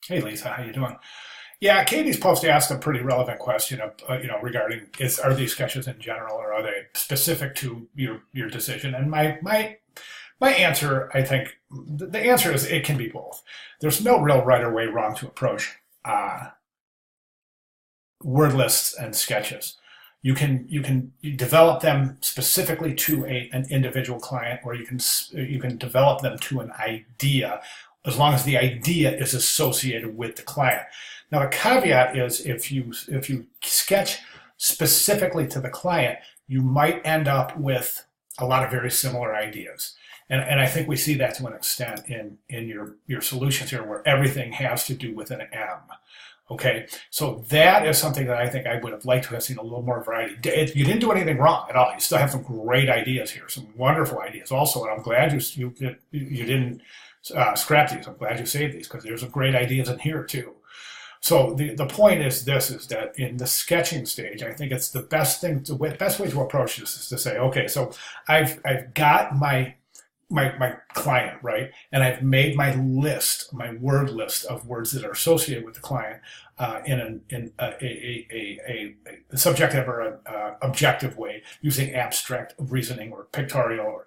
Hey Lisa, how you doing? Yeah, Katie's post asked a pretty relevant question of, regarding are these sketches in general or are they specific to your decision? And my answer, I think, the answer is it can be both. There's no real right or way wrong to approach uh, word lists and sketches. You develop them specifically to an individual client, or you can develop them to an idea, as long as the idea is associated with the client. Now the caveat is if you sketch specifically to the client, you might end up with a lot of very similar ideas. And I think we see that to an extent in your solutions here, where everything has to do with an M. Okay, so that is something that I think I would have liked to have seen a little more variety. You didn't do anything wrong at all. You still have some great ideas here, some wonderful ideas also, and I'm glad you didn't scrap these. I'm glad you saved these because there's some great ideas in here too. So the point is this: is that in the sketching stage, I think it's the best way to approach this is to say, okay, so I've got my client, right? And I've made my word list of words that are associated with the client in a subjective or an objective way, using abstract reasoning or pictorial or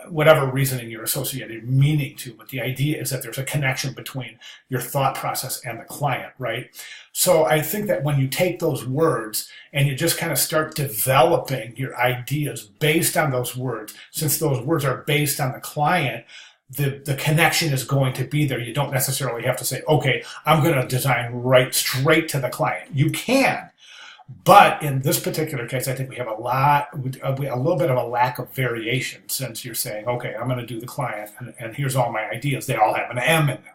whatever reasoning you're associated meaning to. But the idea is that there's a connection between your thought process and the client, right? So I think that when you take those words and you just kind of start developing your ideas based on those words, since those words are based on the client, the connection is going to be there. You don't necessarily have to say, okay, I'm going to design right straight to the client. You can, but in this particular case, I think we have a little bit of a lack of variation, since you're saying, okay, I'm going to do the client, and here's all my ideas. They all have an M in them,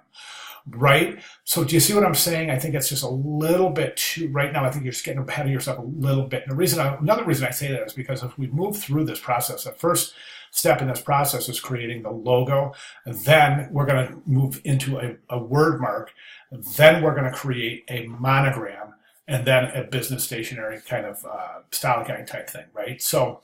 right? So do you see what I'm saying? I think it's just a little bit too, right now, I think you're just getting ahead of yourself a little bit. And another reason I say that is because if we move through this process, the first step in this process is creating the logo. Then we're going to move into a word mark. Then we're going to create a monogram, and then a business stationery kind of style guide type thing, right? So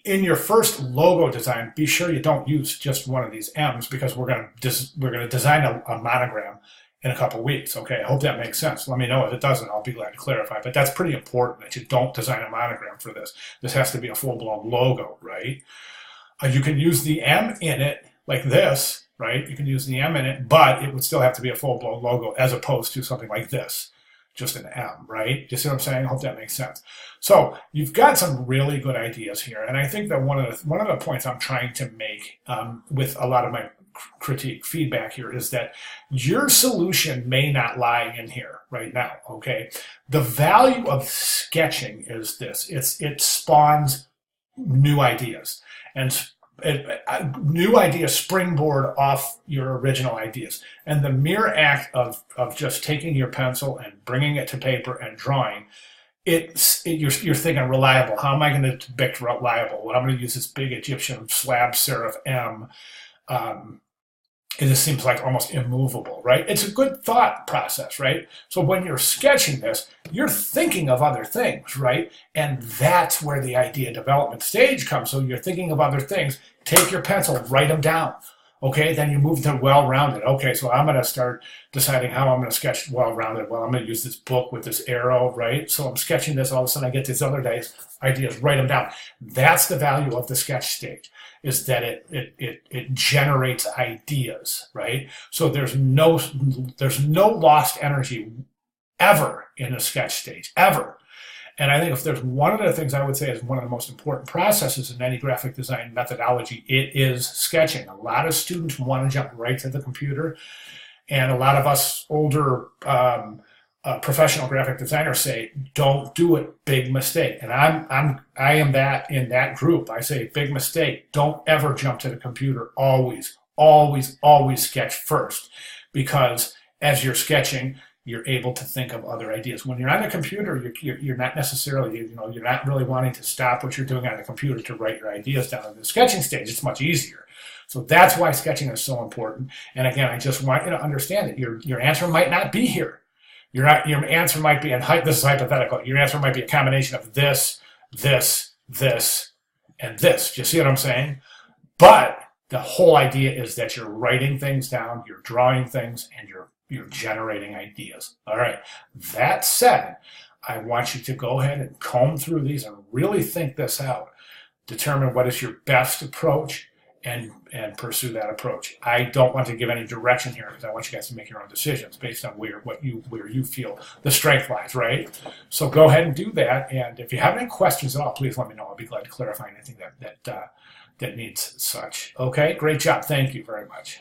in your first logo design, be sure you don't use just one of these M's, because we're going to design a monogram in a couple of weeks. Okay, I hope that makes sense. Let me know if it doesn't. I'll be glad to clarify. But that's pretty important that you don't design a monogram for this. This has to be a full-blown logo, right? You can use the M in it like this, right? You can use the M in it, but it would still have to be a full-blown logo, as opposed to something like this, just an M, right? You see what I'm saying? I hope that makes sense. So you've got some really good ideas here, and I think that one of the points I'm trying to make with a lot of my critique feedback here is that your solution may not lie in here right now. Okay, the value of sketching is this: it spawns new ideas, and new ideas springboard off your original ideas. And the mere act of just taking your pencil and bringing it to paper and drawing, you're thinking reliable. How am I going to depict reliable? Well, I'm going to use this big Egyptian slab serif M. It just seems like almost immovable, right? It's a good thought process, right? So when you're sketching this, you're thinking of other things, right? And that's where the idea development stage comes. So you're thinking of other things. Take your pencil, write them down. Okay, then you move to well-rounded. Okay, so I'm going to start deciding how I'm going to sketch well-rounded. Well, I'm going to use this book with this arrow, right? So I'm sketching this. All of a sudden, I get these other ideas. Write them down. That's the value of the sketch stage, is that it generates ideas, right? So there's no lost energy ever in a sketch stage, ever. And I think if there's one of the things I would say is one of the most important processes in any graphic design methodology, it is sketching. A lot of students want to jump right to the computer, and a lot of us older professional graphic designers say, "Don't do it, big mistake." And I am that in that group. I say, big mistake. Don't ever jump to the computer. Always, always, always sketch first, because as you're sketching, you're able to think of other ideas. When you're on the computer, you're not necessarily, you're not really wanting to stop what you're doing on the computer to write your ideas down. In the sketching stage, it's much easier. So that's why sketching is so important. And again, I just want you to understand that your answer might not be here. Your answer might be, and this is hypothetical, your answer might be a combination of this, this, this, and this. Do you see what I'm saying? But the whole idea is that you're writing things down, you're drawing things, and you're generating ideas. All right. That said, I want you to go ahead and comb through these and really think this out. Determine what is your best approach and pursue that approach. I don't want to give any direction here because I want you guys to make your own decisions based on where you feel the strength lies, right? So go ahead and do that. And if you have any questions at all, please let me know. I'll be glad to clarify anything that needs such. Okay, great job. Thank you very much.